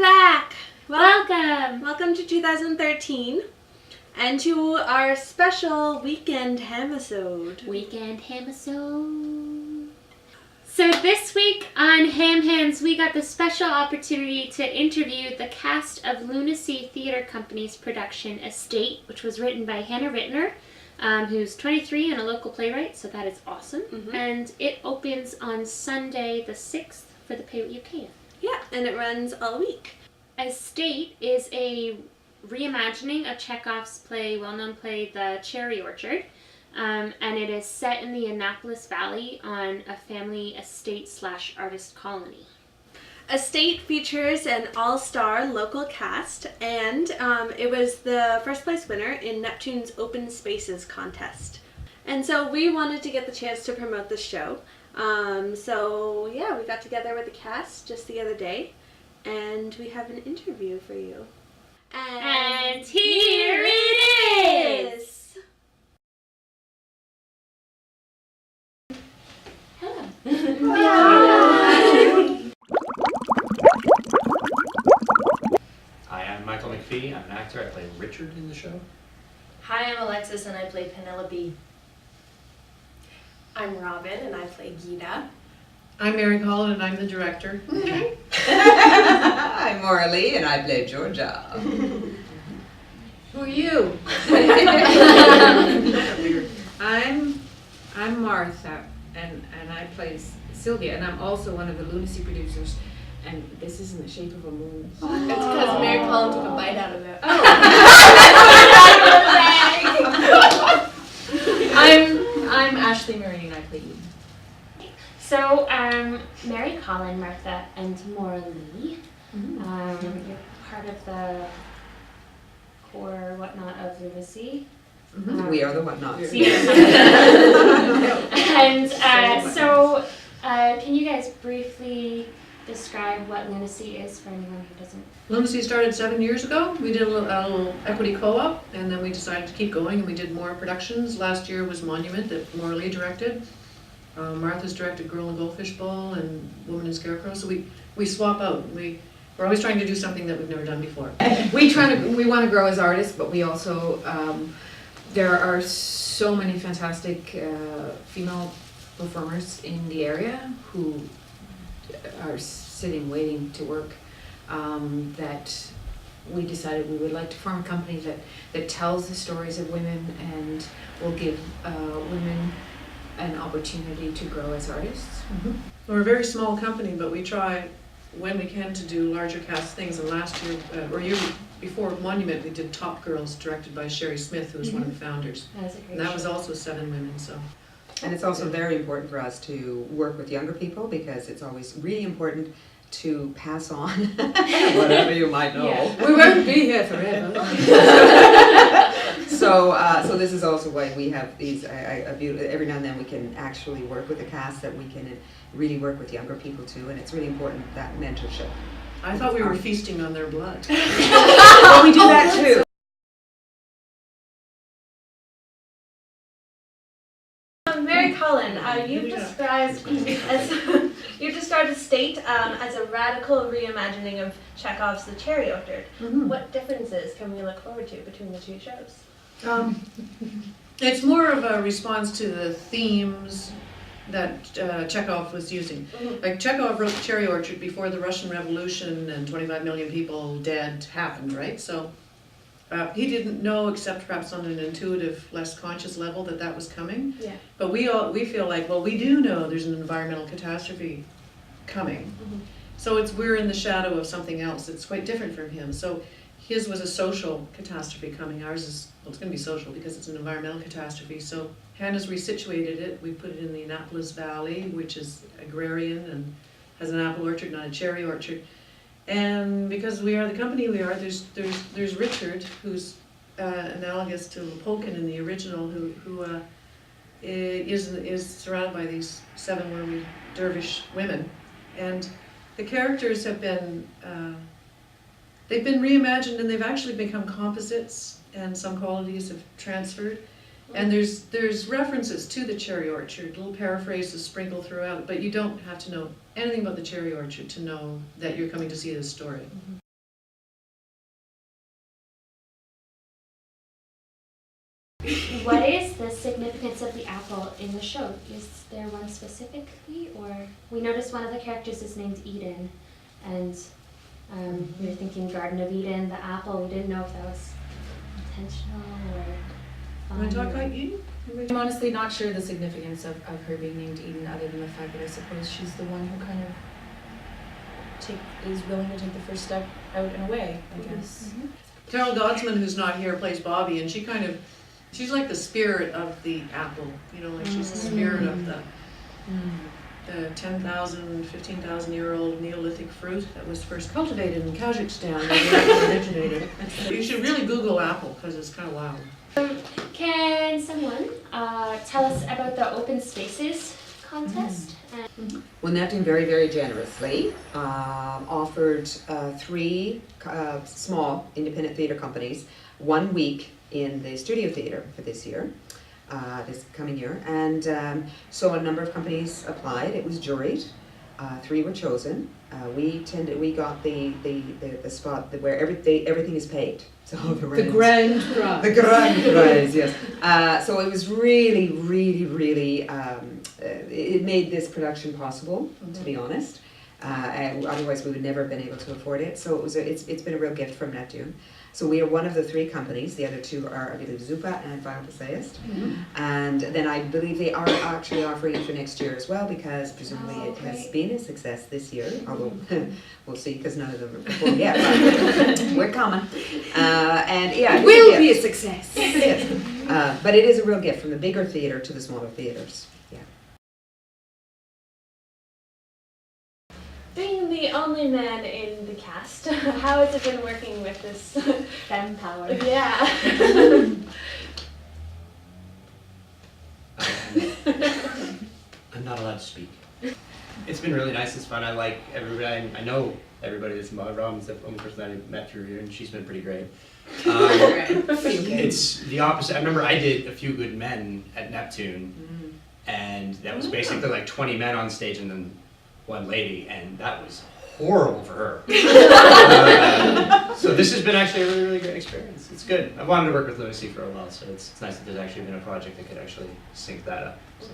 back! Welcome! Welcome to 2013 and to our special weekend Hamisode. Weekend Hamisode. So this week on HamHands, we got the special opportunity to interview the cast of LunaSea Theatre Company's production Estate, which was written by Hannah Rittner, who's 23 and a local playwright, so that is awesome. And it opens on Sunday the 6th for the Pay What You Can. Yeah, and it runs all week. Estate is a reimagining of Chekhov's well-known play, The Cherry Orchard, and it is set in the Annapolis Valley on a family estate/artist colony. Estate features an all-star local cast, and it was the first place winner in Neptune's Open Spaces contest. And so we wanted to get the chance to promote the show. So yeah, we got together with the cast just the other day, and we have an interview for you. And here it is! Hello. Hi, I'm Michael McPhee. I'm an actor. I play Richard in the show. Hi, I'm Alexis and I play Penelope. I'm Robin and I play Gita. I'm Mary-Colin and I'm the director. I'm Maura Lee and I play Georgia. Who are you? I'm Martha and I play Sylvia, and I'm also one of the LunaSea producers, and this is in the shape of a moon. It's because Mary-Colin took a bite out of it. I'm Ashley Marie and I play Eden. So, Mary-Colin, Martha, and Maura Lee, you're part of the core whatnot of LunaSea. We are the whatnots. And so, can you guys briefly describe what LunaSea is for anyone who doesn't? LunaSea started 7 years ago. We did a little equity co-op, and then we decided to keep going, and we did more productions. Last year was Monument that Maura Lee directed. Martha's directed Girl in the Goldfish Bowl and Woman in Scarecrow. So we swap out. We're always trying to do something that we've never done before. We want to grow as artists, but we also there are so many fantastic female performers in the area who are sitting waiting to work, that we decided we would like to form a company that tells the stories of women and will give women an opportunity to grow as artists. We're a very small company, but we try when we can to do larger cast things. And last year, or year before Monument, we did Top Girls, directed by Sherry Smith, who was one of the founders. That was a great And that show. was also 7 women. So. And it's also very important for us to work with younger people, because it's always really important to pass on whatever you might know. Yeah. We won't be here forever. So this is also why we have these, every now and then we can actually work with a cast that we can really work with younger people too, and it's really important, that mentorship. I thought we were feasting on their blood. Well, we do that too. Mary-Colin, you've described Estate as a radical reimagining of Chekhov's The Cherry Orchard. What differences can we look forward to between the two shows? It's more of a response to the themes that Chekhov was using. Like, Chekhov wrote The Cherry Orchard before the Russian Revolution and 25 million people dead happened, right? So he didn't know, except perhaps on an intuitive, less conscious level, that was coming. Yeah. But we feel like, well, we do know there's an environmental catastrophe coming. So we're in the shadow of something else. It's quite different from him. So his was a social catastrophe coming. Ours is, well, it's going to be social because it's an environmental catastrophe. So Hannah's resituated it. We put it in the Annapolis Valley, which is agrarian and has an apple orchard, not a cherry orchard. And because we are the company we are, there's Richard, who's analogous to Polkin in the original, who is surrounded by these 7 wormy dervish women, and the characters have been they've been reimagined, and they've actually become composites, and some qualities have transferred. And there's references to the cherry orchard, little paraphrases sprinkled throughout, but you don't have to know anything about the cherry orchard to know that you're coming to see this story. What is the significance of the apple in the show? Is there one specifically, or we noticed one of the characters is named Eden, and we were thinking Garden of Eden, the apple. We didn't know if that was intentional or. Want to talk about you? I'm honestly not sure the significance of her being named Eden, other than the fact that I suppose she's the one who kind of is willing to take the first step out and away, I guess. Carol Godsman, who's not here, plays Bobby, and she's like the spirit of the apple, you know, like she's the spirit of the 10,000, 15,000-year-old Neolithic fruit that was first cultivated in Kazakhstan, where it originated. You should really Google apple, because it's kind of wild. Can someone tell us about the open spaces contest? Well, Neptune very, very generously offered 3 small independent theatre companies 1 week in the studio theatre for this year, this coming year. And so a number of companies applied. It was juried. 3 were chosen. We got the spot where everything is paid. So the grand prize. The grand prize, yes. So it was really, really, really, it made this production possible, to be honest. And otherwise we would never have been able to afford it. So it's been a real gift from Neptune. So we are one of the 3 companies. The other 2 are, I believe, Zupa and Final Essayist. And then I believe they are actually offering it for next year as well, because presumably it has been a success this year, although we'll see, because none of them are performed yet, but we're coming. And yeah, It will be a success. Yes. But it is a real gift from the bigger theatre to the smaller theatres. Yeah. Being the only man in the cast, how has it been working with this Femme power. Yeah. I'm not allowed to speak. It's been really nice. It's fun. I like everybody. I know everybody that's involved. Robin's the only person I met through here, and she's been pretty great. It's the opposite. I remember I did A Few Good Men at Neptune, and that was basically like 20 men on stage and then 1 lady, and that was horrible for her. So this has been actually a really, really great experience. It's good. I've wanted to work with LunaSea for a while, so it's nice that there's actually been a project that could actually sync that up. So.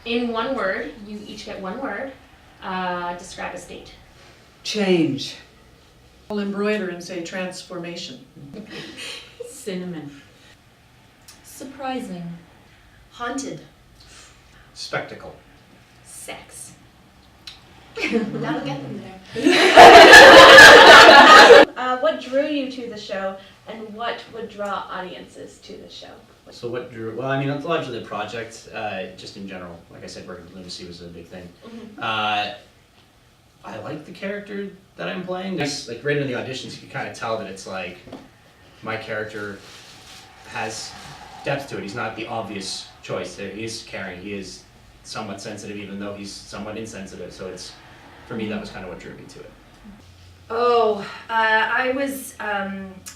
In 1 word, you each get 1 word. Describe a state. Change. I'll embroider and say transformation. Cinnamon. Surprising. Haunted. Spectacle. Sex. That'll get them there. What drew you to the show, and what would draw audiences to the show? So what drew, well, I mean, it's largely the project, just in general. Like I said, working with LunaSea was a big thing. I like the character that I'm playing. Like right in the auditions, you can kind of tell that it's like, my character has depth to it. He's not the obvious choice. He is caring, he is somewhat sensitive, even though he's somewhat insensitive. So it's, for me, that was kind of what drew me to it. Oh, I was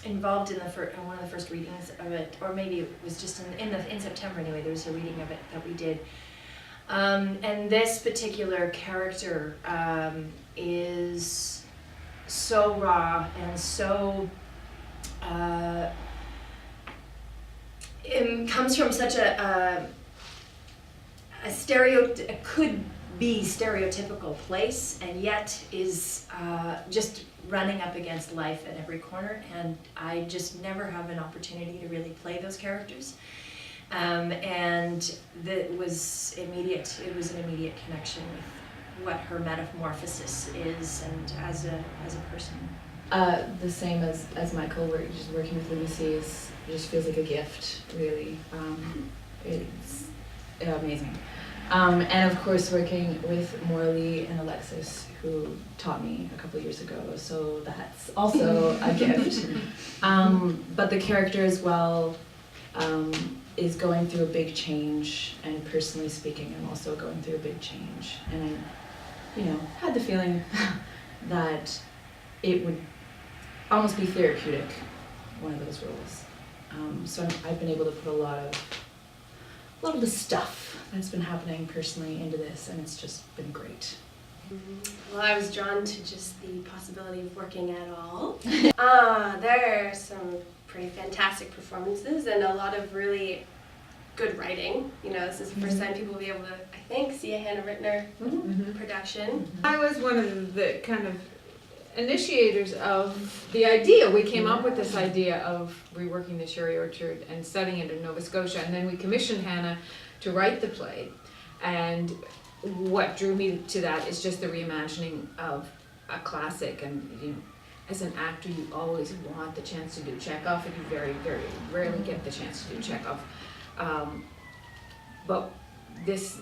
involved in one of the first readings of it, or maybe it was just in September anyway. There was a reading of it that we did, and this particular character is so raw and so it comes from such a could be stereotypical place, and yet is just running up against life at every corner, and I just never have an opportunity to really play those characters. And that was immediate. It was an immediate connection with what her metamorphosis is, and as a person. The same as Michael. We're just working with LunaSea just feels like a gift, really. It's amazing. And of course working with Morley and Alexis, who taught me a couple years ago, so that's also a gift. But the character as well is going through a big change, and personally speaking, I'm also going through a big change. And I, had the feeling that it would almost be therapeutic, one of those roles. So I've been able to put a lot of the stuff that's been happening personally into this, and it's just been great. Well, I was drawn to just the possibility of working at all. There are some pretty fantastic performances and a lot of really good writing. You know, this is the first time people will be able to, I think, see a Hannah Rittner production. I was one of the kind of initiators of the idea. We came up with this idea of reworking the Cherry Orchard and setting it in Nova Scotia, and then we commissioned Hannah to write the play. And what drew me to that is just the reimagining of a classic. And you know, as an actor, you always want the chance to do Chekhov, and you very, very rarely get the chance to do Chekhov. But this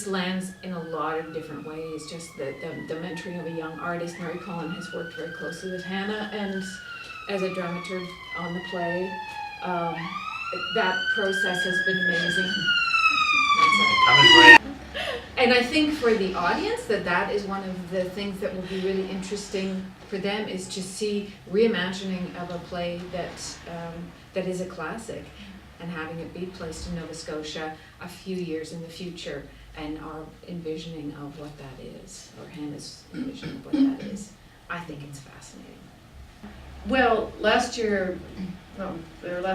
lands in a lot of different ways. Just the mentoring of a young artist. Mary-Colin has worked very closely with Hannah, and as a dramaturg on the play, that process has been amazing. And I think for the audience that is one of the things that will be really interesting for them, is to see reimagining of a play that is a classic, and having it be placed in Nova Scotia a few years in the future, and our envisioning of what that is, or Hannah's envisioning of what that is. I think it's fascinating. Well, last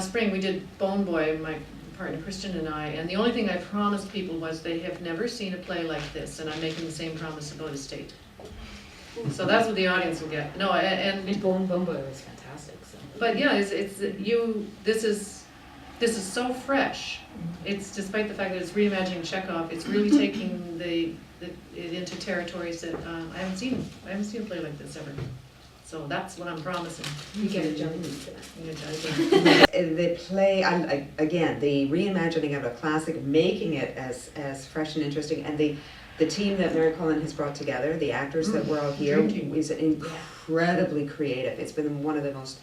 spring, we did Bone Boy, my partner Kristen and I, and the only thing I promised people was they have never seen a play like this, and I'm making the same promise about Estate. So that's what the audience will get. No, and Bone Boy was fantastic. So. But yeah, this is so fresh. It's, despite the fact that it's reimagining Chekhov, it's really taking it into territories that I haven't seen a play like this ever. So that's what I'm promising. You get a jump into that. The play, again, the reimagining of a classic, making it as fresh and interesting, and the team that Mary-Colin has brought together, the actors that were all here, is incredibly creative. It's been one of the most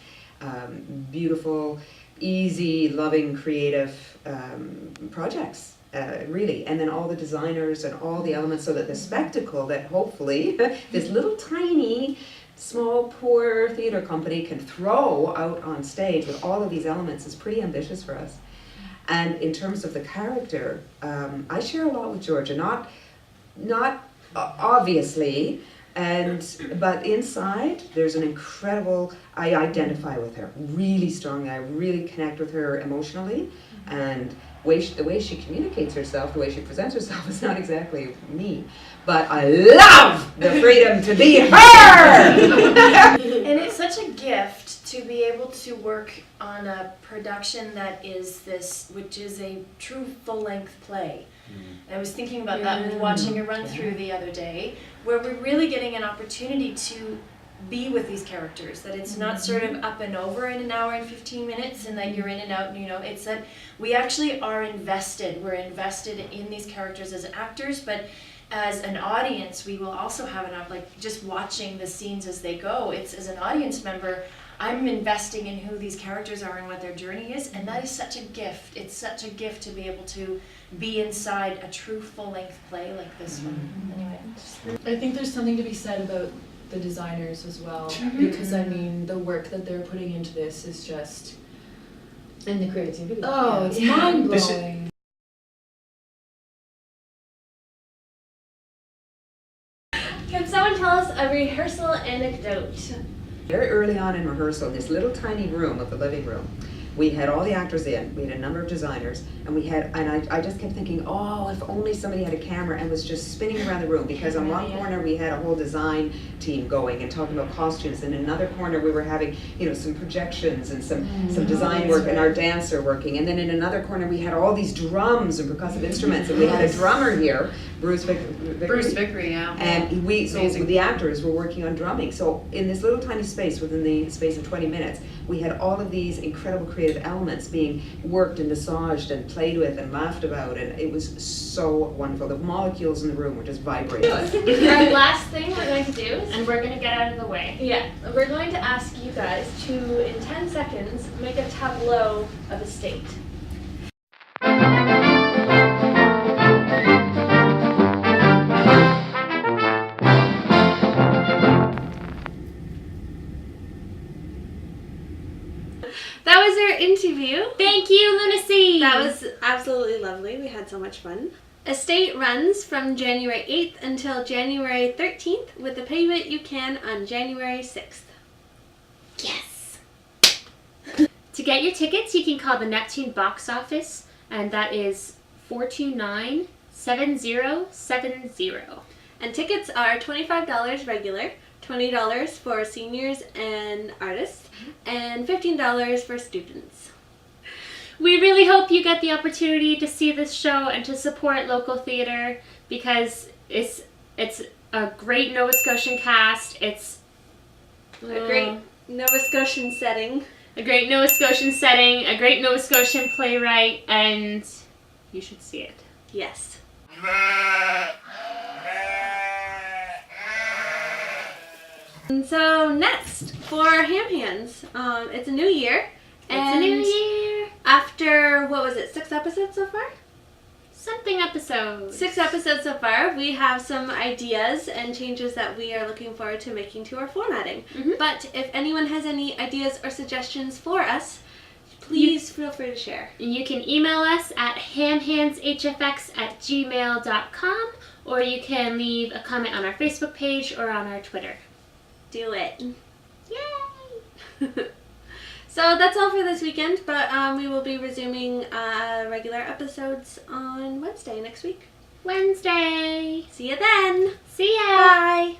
beautiful, easy, loving, creative projects. Really, and then all the designers and all the elements, so that the spectacle that hopefully this little tiny small poor theater company can throw out on stage with all of these elements is pretty ambitious for us. And in terms of the character, I share a lot with Georgia, not obviously, but inside there's an incredible, I identify with her really strongly. I really connect with her emotionally, and the way she communicates herself, the way she presents herself is not exactly me. But I love the freedom to be her! And it's such a gift to be able to work on a production that is this, which is a true full-length play. I was thinking about that when watching a run-through the other day, where we're really getting an opportunity to be with these characters, that it's not sort of up and over in an hour and 15 minutes and that you're in and out, you know, it's that we actually are invested. We're invested in these characters as actors, but as an audience, we will also have just watching the scenes as they go. It's, as an audience member, I'm investing in who these characters are and what their journey is, and that is such a gift. It's such a gift to be able to be inside a true full-length play like this one. Anyway. I think there's something to be said about the designers as well, because I mean, the work that they're putting into this is just... And the creativity. Oh, it's mind-blowing. Can someone tell us a rehearsal anecdote? Very early on in rehearsal, this little tiny room of the living room, we had all the actors in, we had a number of designers, and I just kept thinking, oh, if only somebody had a camera and was just spinning around the room, because on one corner we had a whole design team going and talking about costumes, and in another corner we were having, you know, some projections and some design work and our dancer working, and then in another corner we had all these drums and percussive instruments, and we had a drummer here, Bruce Vickery, yeah. And so the actors were working on drumming. So in this little tiny space, within the space of 20 minutes, we had all of these incredible creative elements being worked and massaged and played with and laughed about, and it was so wonderful. The molecules in the room were just vibrating. Our last thing we're going to do, and we're going to get out of the way. Yeah, we're going to ask you guys to, in 10 seconds, make a tableau of a state. That was our interview. Thank you, LunaSea! That was absolutely lovely. We had so much fun. Estate runs from January 8th until January 13th with the payment you can on January 6th. Yes! To get your tickets, you can call the Neptune box office, and that is 429-7070. And tickets are $25 regular, $20 for seniors and artists, and $15 for students. We really hope you get the opportunity to see this show and to support local theatre, because it's a great Nova Scotian cast. It's A great Nova Scotian setting. a great Nova Scotian setting, a great Nova Scotian playwright, and you should see it. Yes. And so next for HamHands, it's a new year. It's a new year. After, what was it, 6 episodes so far? Something episodes. 6 episodes so far. We have some ideas and changes that we are looking forward to making to our formatting. Mhm. But if anyone has any ideas or suggestions for us, please feel free to share. You can email us at hamhandshfx@gmail.com, or you can leave a comment on our Facebook page or on our Twitter. Do it. Yay! So that's all for this weekend, but we will be resuming regular episodes on Wednesday next week. Wednesday. See you then. See ya. Bye.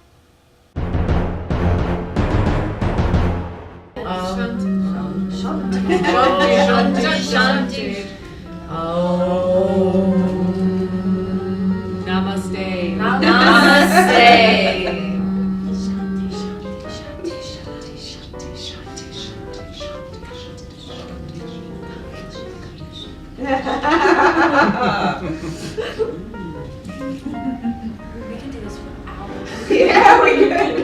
Shanti. Namaste. Namaste. We can do this for hours. Yeah, we could.